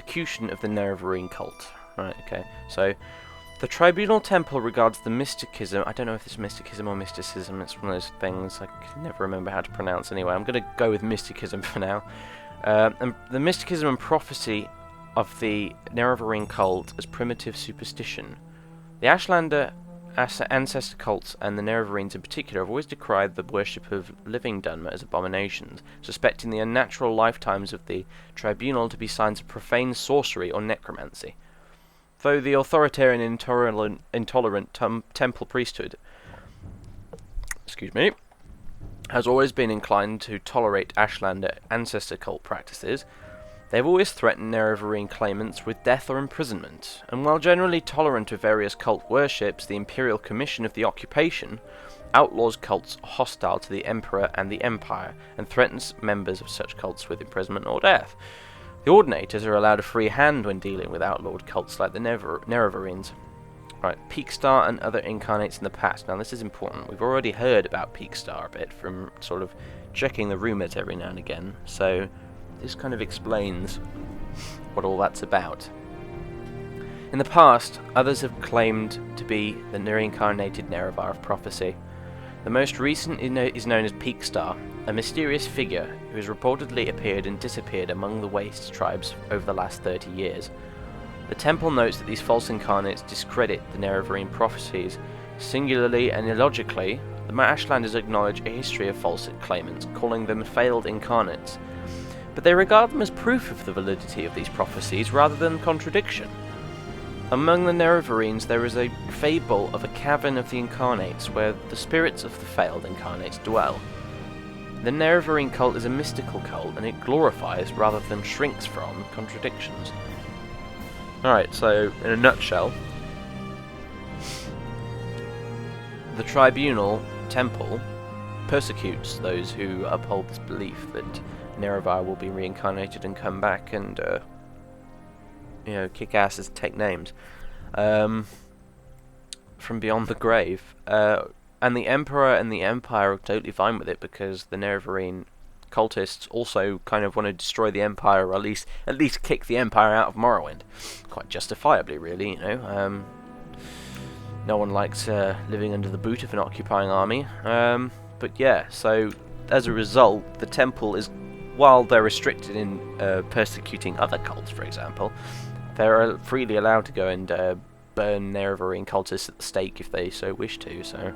persecution of the Nerevarine cult. Right, okay. So, the Tribunal Temple regards the mysticism... I don't know if it's mysticism or mysticism. It's one of those things I can never remember how to pronounce anyway. I'm going to go with mysticism for now. And the mysticism and prophecy of the Nerevarine cult as primitive superstition. The Ashlander ancestor cults, and the Nerevarines in particular, have always decried the worship of living Dunmer as abominations, suspecting the unnatural lifetimes of the Tribunal to be signs of profane sorcery or necromancy. Though the authoritarian intolerant temple priesthood has always been inclined to tolerate Ashlander ancestor cult practices, they have always threatened Nerevarine claimants with death or imprisonment, and while generally tolerant of various cult worships, the Imperial Commission of the Occupation outlaws cults hostile to the Emperor and the Empire, and threatens members of such cults with imprisonment or death. The Ordinators are allowed a free hand when dealing with outlawed cults like the Nerevarines. Right, Peakstar and other incarnates in the past. Now this is important. We've already heard about Peakstar a bit from sort of checking the rumours every now and again, so this kind of explains what all that's about. In the past, others have claimed to be the reincarnated Nerevar of prophecy. The most recent is known as Peakstar, a mysterious figure who has reportedly appeared and disappeared among the Waste tribes over the last 30 years. The temple notes that these false incarnates discredit the Nerevarine prophecies. Singularly and illogically, the Ashlanders acknowledge a history of false claimants, calling them failed incarnates. But they regard them as proof of the validity of these prophecies rather than contradiction. Among the Nerevarines there is a fable of a cavern of the incarnates where the spirits of the failed incarnates dwell. The Nerevarine cult is a mystical cult, and it glorifies rather than shrinks from contradictions. Alright, so in a nutshell, the Tribunal Temple persecutes those who uphold this belief that Nerevar will be reincarnated and come back and, kick asses and take names from beyond the grave. And the Emperor and the Empire are totally fine with it, because the Nerevarine cultists also kind of want to destroy the Empire, or at least kick the Empire out of Morrowind. Quite justifiably, really, No one likes living under the boot of an occupying army. But yeah, so as a result, the temple is, while they're restricted in persecuting other cults, for example, they're freely allowed to go and burn Nerevarine cultists at the stake if they so wish to, so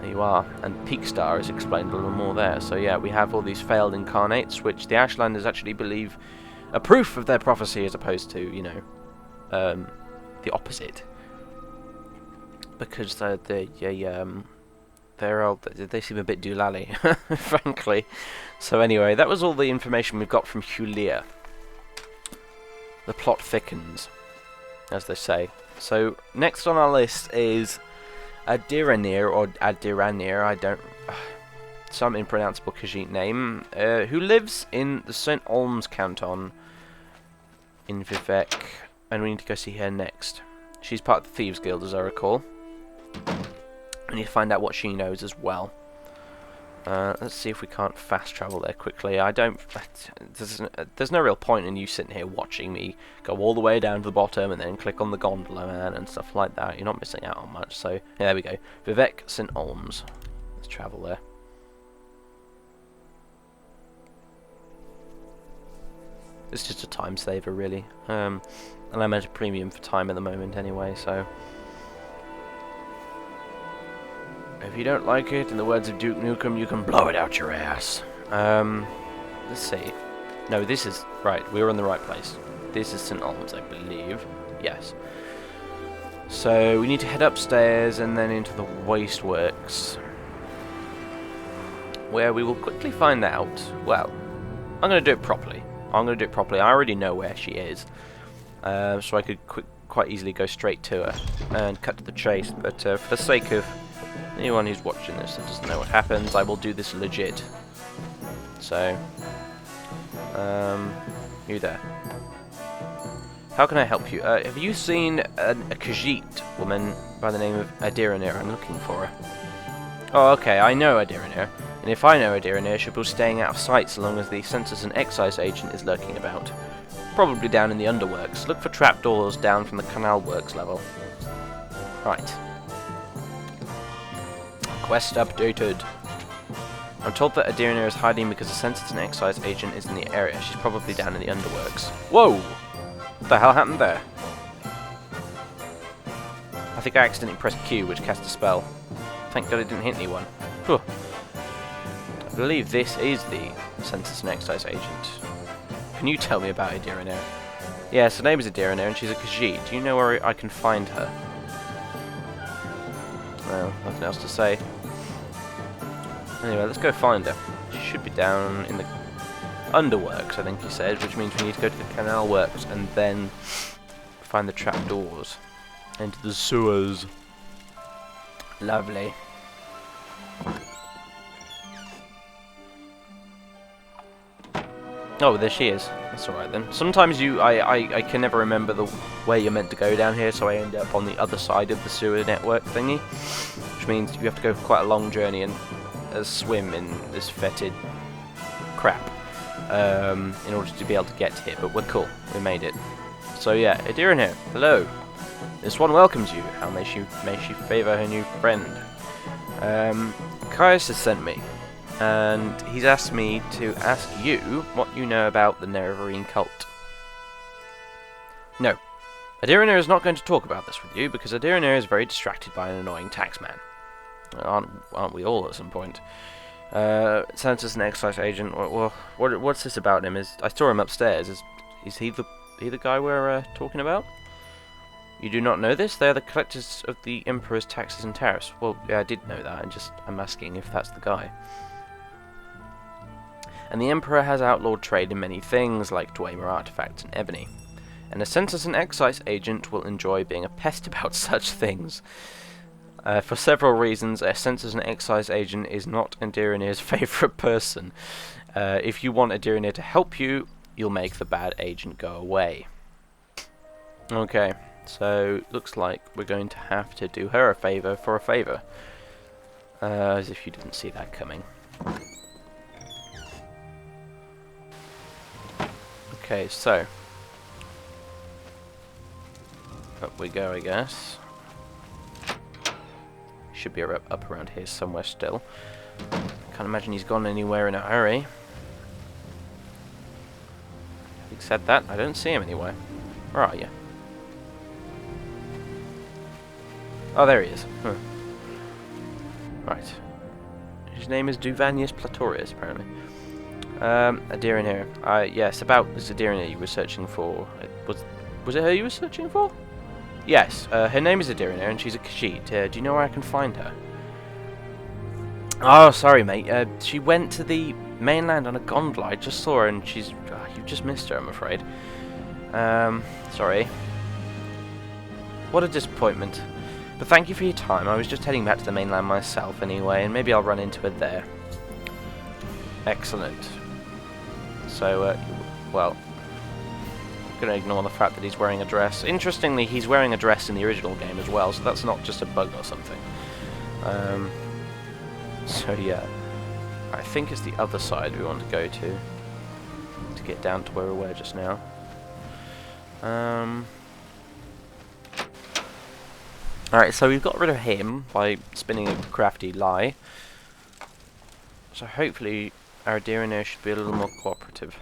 there you are. And Peakstar is explained a little more there. So yeah, we have all these failed incarnates, which the Ashlanders actually believe are proof of their prophecy, as opposed to, the opposite. Because they seem a bit doolally, frankly. So anyway, that was all the information we've got from Hulia. The plot thickens, as they say. So next on our list is Addhiranir, or Addhiranir, some impronounceable Khajit name, who lives in the St. Olms canton in Vivec, and we need to go see her next. She's part of the Thieves Guild, as I recall. We need to find out what she knows as well. Let's see if we can't fast travel there quickly. There's no real point in you sitting here watching me go all the way down to the bottom and then click on the gondola, man, and stuff like that. You're not missing out on much. So, yeah, there we go. Vivec, St. Olms. Let's travel there. It's just a time saver, really. And I'm at a premium for time at the moment anyway, so if you don't like it, in the words of Duke Nukem, you can blow it out your ass. Let's see. No, this is... Right, we're in the right place. This is St. Olms, I believe. Yes. So, we need to head upstairs and then into the Wasteworks, where we will quickly find out... Well, I'm going to do it properly. I already know where she is. So I could quite easily go straight to her and cut to the chase. But for the sake of anyone who's watching this and doesn't know what happens, I will do this legit. So, you there. How can I help you? Have you seen a Khajit woman by the name of Addhiranir? I'm looking for her. Oh, okay, I know Addhiranir. And if I know Addhiranir, she'll be staying out of sight so long as the Census and Excise agent is lurking about. probably down in the underworks. Look for trapdoors down from the canal works level. Right. Quest updated. I'm told that Addhiranir is hiding because a census and excise agent is in the area. She's probably down in the underworks. Whoa! What the hell happened there? I think I accidentally pressed Q, which cast a spell. Thank God it didn't hit anyone. Whew. I believe this is the census and excise agent. Can you tell me about Addhiranir? Yes, her name is Addhiranir and she's a Khajit. Do you know where I can find her? Well, nothing else to say. Anyway, let's go find her. She should be down in the underworks, I think he said, which means we need to go to the canal works and then find the trapdoors into the sewers. Lovely. Oh, there she is. That's alright then. Sometimes I can never remember the way you're meant to go down here, so I end up on the other side of the sewer network thingy, which means you have to go for quite a long journey and swim in this fetid crap in order to be able to get here. But we're cool. We made it. So yeah, Addhiranir, hello. This one welcomes you. How may she favour her new friend? Caius has sent me, and he's asked me to ask you what you know about the Nerevarine cult. No, Addhiranir is not going to talk about this with you because Addhiranir is very distracted by an annoying taxman. Aren't we all at some point? Census and excise agent. Well, what's this about him? I saw him upstairs. Is he the guy we're talking about? You do not know this? They are the collectors of the Emperor's taxes and tariffs. Well, yeah, I did know that. I'm asking if that's the guy. And the Emperor has outlawed trade in many things, like Dwemer artifacts and ebony. And a census and excise agent will enjoy being a pest about such things. For several reasons, a census and excise agent is not Addhiranir's favourite person. If you want Addhiranir to help you, you'll make the bad agent go away. Okay, so looks like we're going to have to do her a favour for a favour. As if you didn't see that coming. Okay, so up we go, I guess. Should be up around here somewhere still. Can't imagine he's gone anywhere in a hurry. Having said that, I don't see him anywhere. Where are you? Oh, there he is. Huh. Right. His name is Duvanius Platorius, apparently. Addhiranir. Yes, about this Addhiranir you were searching for. Was it her you were searching for? Yes, her name is Addhiranir and she's a Khajit. Do you know where I can find her? Oh, sorry mate, she went to the mainland on a gondola. I just saw her and she's... you've just missed her, I'm afraid. Sorry. What a disappointment. But thank you for your time. I was just heading back to the mainland myself anyway, and maybe I'll run into her there. Excellent. So, well... going to ignore the fact that he's wearing a dress. Interestingly, he's wearing a dress in the original game as well, so that's not just a bug or something. So yeah, I think it's the other side we want to go to get down to where we were just now. Alright, so we've got rid of him by spinning a crafty lie. So hopefully our Addhiranir should be a little more cooperative.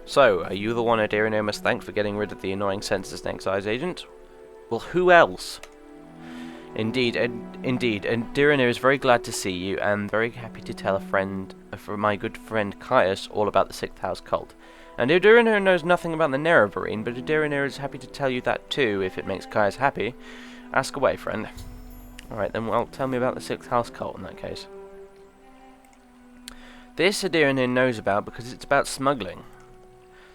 So, are you the one Addhiranir must thank for getting rid of the annoying census and excise agent? Well, who else? Indeed, Addhiranir is very glad to see you, and very happy to tell my good friend Caius all about the Sixth House cult. And Addhiranir knows nothing about the Nerevarine, but Addhiranir is happy to tell you that too, if it makes Caius happy. Ask away, friend. Alright then, well, tell me about the Sixth House cult in that case. This Addhiranir knows about because it's about smuggling.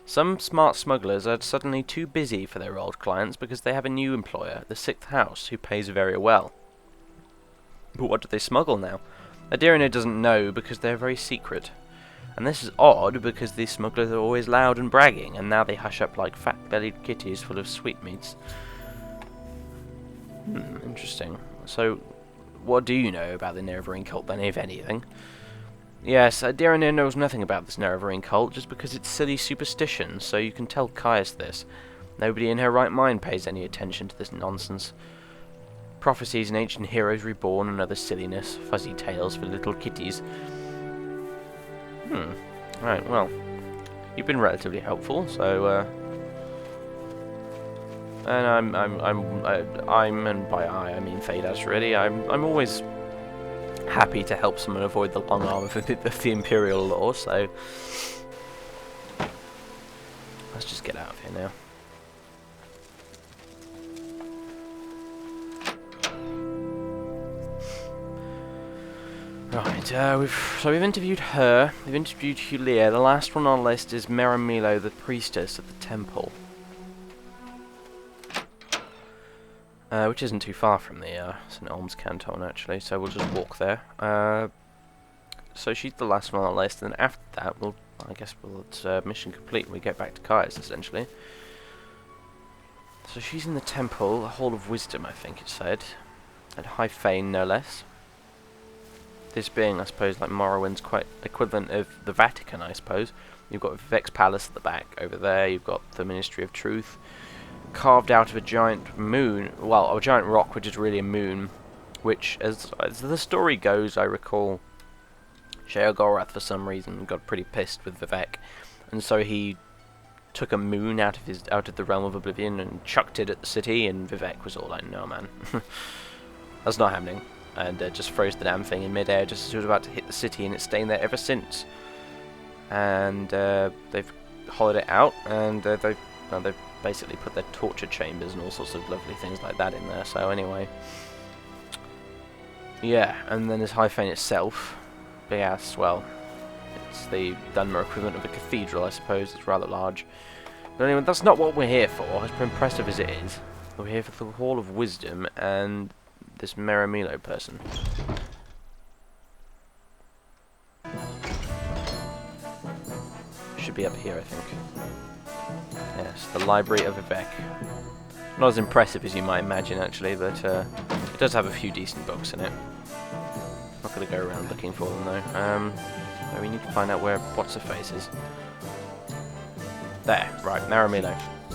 Some smart smugglers are suddenly too busy for their old clients because they have a new employer, the Sixth House, who pays very well. But what do they smuggle now? Addhiranir doesn't know because they're very secret. And this is odd because these smugglers are always loud and bragging, and now they hush up like fat-bellied kitties full of sweetmeats. Interesting. So, what do you know about the Nerevarine cult then, if anything? Yes, Addhiranir knows nothing about this Nerevarine cult, just because it's silly superstition, so you can tell Caius this. Nobody in her right mind pays any attention to this nonsense. Prophecies and ancient heroes reborn and other silliness, fuzzy tales for little kitties. Right, well, you've been relatively helpful, so, and I'm, and by I mean Thedas, really. I'm always happy to help someone avoid the long arm of the Imperial law, so let's just get out of here now. Right, we've interviewed her, we've interviewed Hulia. The last one on our list is Meramilo, the priestess of the temple. Which isn't too far from the St. Olm's Canton, actually, so we'll just walk there. So she's the last one on the list, and then after that, I guess it's mission complete and we get back to Caius, essentially. So she's in the temple, the Hall of Wisdom, I think it said, at High Fane, no less. This being, I suppose, like Morrowind's quite equivalent of the Vatican, I suppose. You've got Vivek's Palace at the back over there, you've got the Ministry of Truth, carved out of a giant moon, well, a giant rock which is really a moon, which, as the story goes, I recall, Sheogorath for some reason got pretty pissed with Vivek, and so he took a moon out of the realm of Oblivion and chucked it at the city, and Vivek was all like, no man, that's not happening, and just froze the damn thing in midair just as it was about to hit the city, and it's staying there ever since. And they've hollowed it out, and they've basically put their torture chambers and all sorts of lovely things like that in there. So anyway, yeah, and then there's High Fane itself. Big ass, well, it's the Dunmer equivalent of a cathedral, I suppose. It's rather large. But anyway, that's not what we're here for, as impressive as it is. We're here for the Hall of Wisdom and this Meramilo person. Should be up here, I think. Yes, the Library of Vivek. Not as impressive as you might imagine, actually, but it does have a few decent books in it. Not going to go around looking for them, though. We need to find out where What's-Her-Face is. There, right, Meramilo.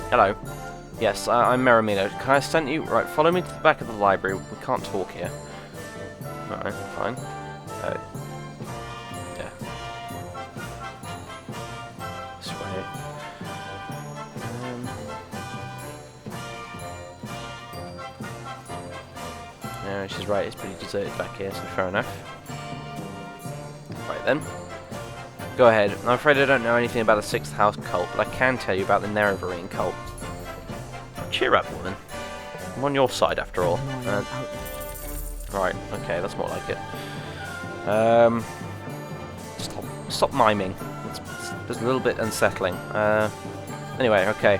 Hello. Yes, I'm Meramilo. Can I send you? Right, follow me to the back of the library. We can't talk here. Alright, fine. Yeah. This way. Yeah, she's right, it's pretty deserted back here, so fair enough. Right then. Go ahead. I'm afraid I don't know anything about the 6th House cult, but I can tell you about the Nerevarine cult. Cheer up, woman. I'm on your side, after all. Right, okay, that's more like it. Stop miming. It's just a little bit unsettling. Anyway, okay.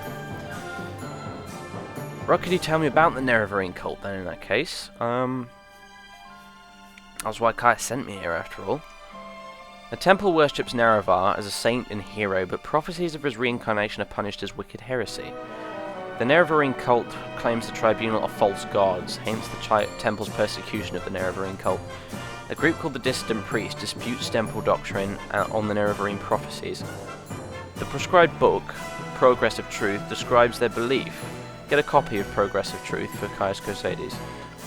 What could you tell me about the Nerevarine cult, then, in that case? That's why Caius sent me here, after all. The temple worships Nerevar as a saint and hero, but prophecies of his reincarnation are punished as wicked heresy. The Nerevarine cult claims the tribunal of false gods, hence the temple's persecution of the Nerevarine cult. A group called the Dissident Priest disputes temple doctrine on the Nerevarine prophecies. The prescribed book, Progress of Truth, describes their belief. Get a copy of Progress of Truth for Caius Cosades.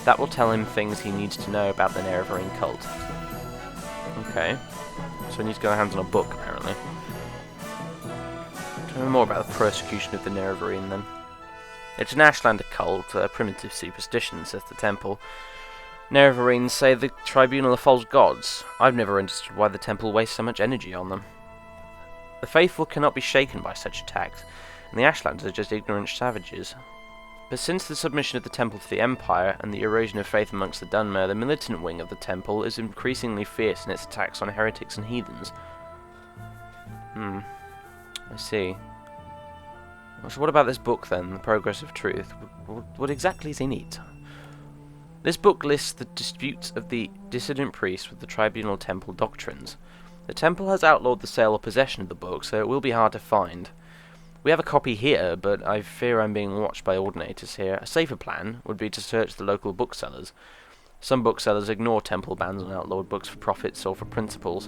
That will tell him things he needs to know about the Nerevarine cult. Okay. So he needs to get our hands on a book, apparently. Tell me more about the persecution of the Nerevarine, then. It's an Ashlander cult, a primitive superstition, says the temple. Nerevarines say the tribunal are false gods. I've never understood why the temple wastes so much energy on them. The faithful cannot be shaken by such attacks, and the Ashlanders are just ignorant savages. But since the submission of the temple to the Empire and the erosion of faith amongst the Dunmer, the militant wing of the temple is increasingly fierce in its attacks on heretics and heathens. I see. So what about this book then, The Progress of Truth? What exactly is in it? This book lists the disputes of the dissident priests with the tribunal temple doctrines. The temple has outlawed the sale or possession of the book, so it will be hard to find. We have a copy here, but I fear I'm being watched by ordinators here. A safer plan would be to search the local booksellers. Some booksellers ignore temple bans on outlawed books for profits or for principles,